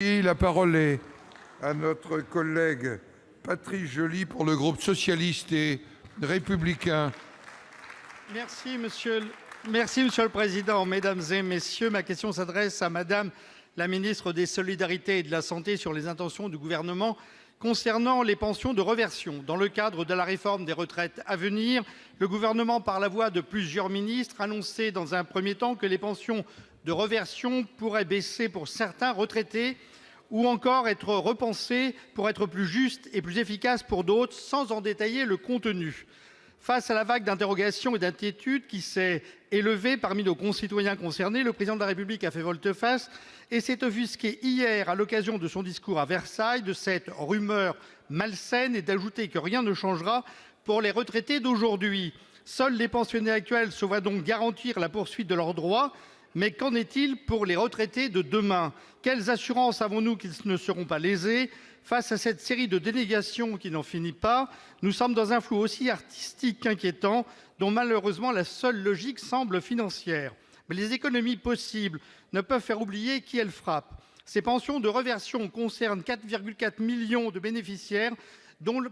Et la parole est à notre collègue Patrice Joly pour le groupe socialiste et républicain. Merci, monsieur le Président. Mesdames et messieurs, ma question s'adresse à Madame la ministre des Solidarités et de la Santé sur les intentions du gouvernement concernant les pensions de réversion. Dans le cadre de la réforme des retraites à venir, le gouvernement, par la voix de plusieurs ministres, annonçait dans un premier temps que les pensions de réversion pourraient baisser pour certains retraités ou encore être repensées pour être plus justes et plus efficaces pour d'autres, sans en détailler le contenu. Face à la vague d'interrogations et d'inquiétudes qui s'est élevée parmi nos concitoyens concernés, le Président de la République a fait volte-face et s'est offusqué hier, à l'occasion de son discours à Versailles, de cette rumeur malsaine et d'ajouter que rien ne changera pour les retraités d'aujourd'hui. Seuls les pensionnés actuels se voient donc garantir la poursuite de leurs droits. Mais qu'en est-il pour les retraités de demain? Quelles assurances avons-nous qu'ils ne seront pas lésés? Face à cette série de dénégations qui n'en finit pas, nous sommes dans un flou aussi artistique qu'inquiétant, dont malheureusement la seule logique semble financière. Mais les économies possibles ne peuvent faire oublier qui elles frappent. Ces pensions de réversion concernent 4,4 millions de bénéficiaires,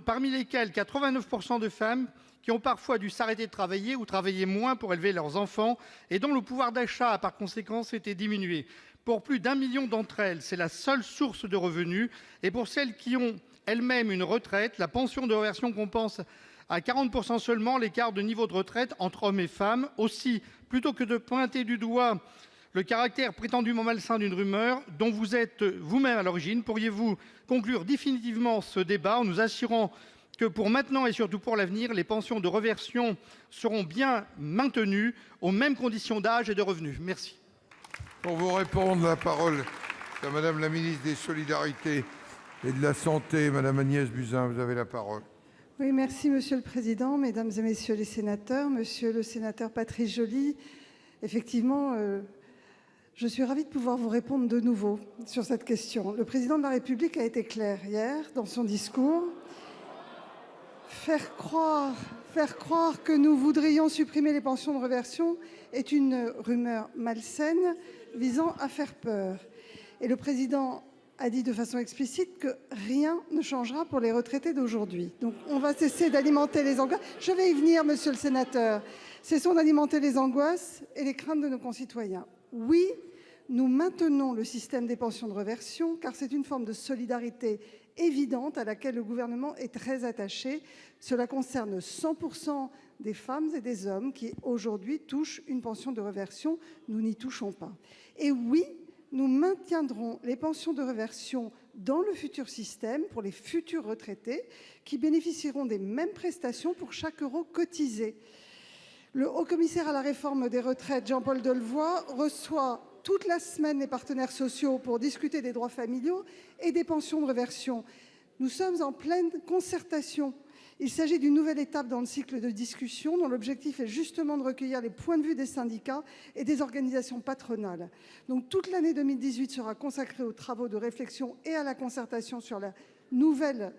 parmi lesquels 89% de femmes qui ont parfois dû s'arrêter de travailler ou travailler moins pour élever leurs enfants et dont le pouvoir d'achat a par conséquent été diminué. Pour plus d'1 million d'entre elles, c'est la seule source de revenus. Et pour celles qui ont elles-mêmes une retraite, la pension de réversion compense à 40% seulement l'écart de niveau de retraite entre hommes et femmes. Aussi, plutôt que de pointer du doigt le caractère prétendument malsain d'une rumeur dont vous êtes vous-même à l'origine, pourriez-vous conclure définitivement ce débat en nous assurant que pour maintenant et surtout pour l'avenir, les pensions de réversion seront bien maintenues aux mêmes conditions d'âge et de revenus? Merci. Pour vous répondre, la parole est à Madame la ministre des Solidarités et de la Santé, Madame Agnès Buzyn. Vous avez la parole. Oui, merci Monsieur le Président, Mesdames et Messieurs les sénateurs, Monsieur le sénateur Patrice Joly. Effectivement, je suis ravie de pouvoir vous répondre de nouveau sur cette question. Le Président de la République a été clair hier dans son discours. Faire croire que nous voudrions supprimer les pensions de réversion est une rumeur malsaine visant à faire peur. Et le Président a dit de façon explicite que rien ne changera pour les retraités d'aujourd'hui. Donc on va cesser d'alimenter les angoisses. Je vais y venir, monsieur le sénateur. Cessons d'alimenter les angoisses et les craintes de nos concitoyens. Oui, nous maintenons le système des pensions de réversion car c'est une forme de solidarité évidente à laquelle le gouvernement est très attaché. Cela concerne 100% des femmes et des hommes qui aujourd'hui touchent une pension de réversion. Nous n'y touchons pas. Et oui, nous maintiendrons les pensions de réversion dans le futur système pour les futurs retraités qui bénéficieront des mêmes prestations pour chaque euro cotisé. Le haut-commissaire à la réforme des retraites, Jean-Paul Delevoye, reçoit toute la semaine les partenaires sociaux pour discuter des droits familiaux et des pensions de réversion. Nous sommes en pleine concertation. Il s'agit d'une nouvelle étape dans le cycle de discussion dont l'objectif est justement de recueillir les points de vue des syndicats et des organisations patronales. Donc toute l'année 2018 sera consacrée aux travaux de réflexion et à la concertation sur la nouvelle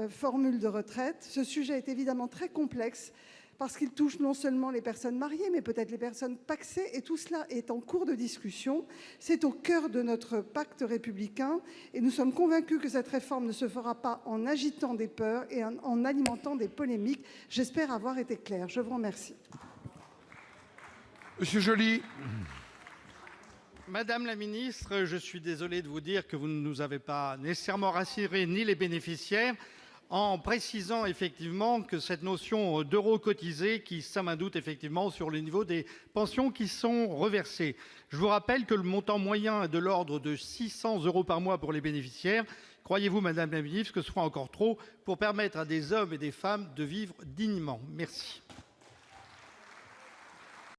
formule de retraite. Ce sujet est évidemment très complexe parce qu'il touche non seulement les personnes mariées, mais peut-être les personnes pacsées, et tout cela est en cours de discussion. C'est au cœur de notre pacte républicain, et nous sommes convaincus que cette réforme ne se fera pas en agitant des peurs et en alimentant des polémiques. J'espère avoir été claire. Je vous remercie. Monsieur Joly. Madame la ministre, je suis désolé de vous dire que vous ne nous avez pas nécessairement rassurés ni les bénéficiaires, en précisant effectivement que cette notion d'euros cotisés qui sème un doute effectivement sur le niveau des pensions qui sont reversées. Je vous rappelle que le montant moyen est de l'ordre de 600 € par mois pour les bénéficiaires. Croyez-vous, Madame la ministre, que ce sera encore trop pour permettre à des hommes et des femmes de vivre dignement? Merci.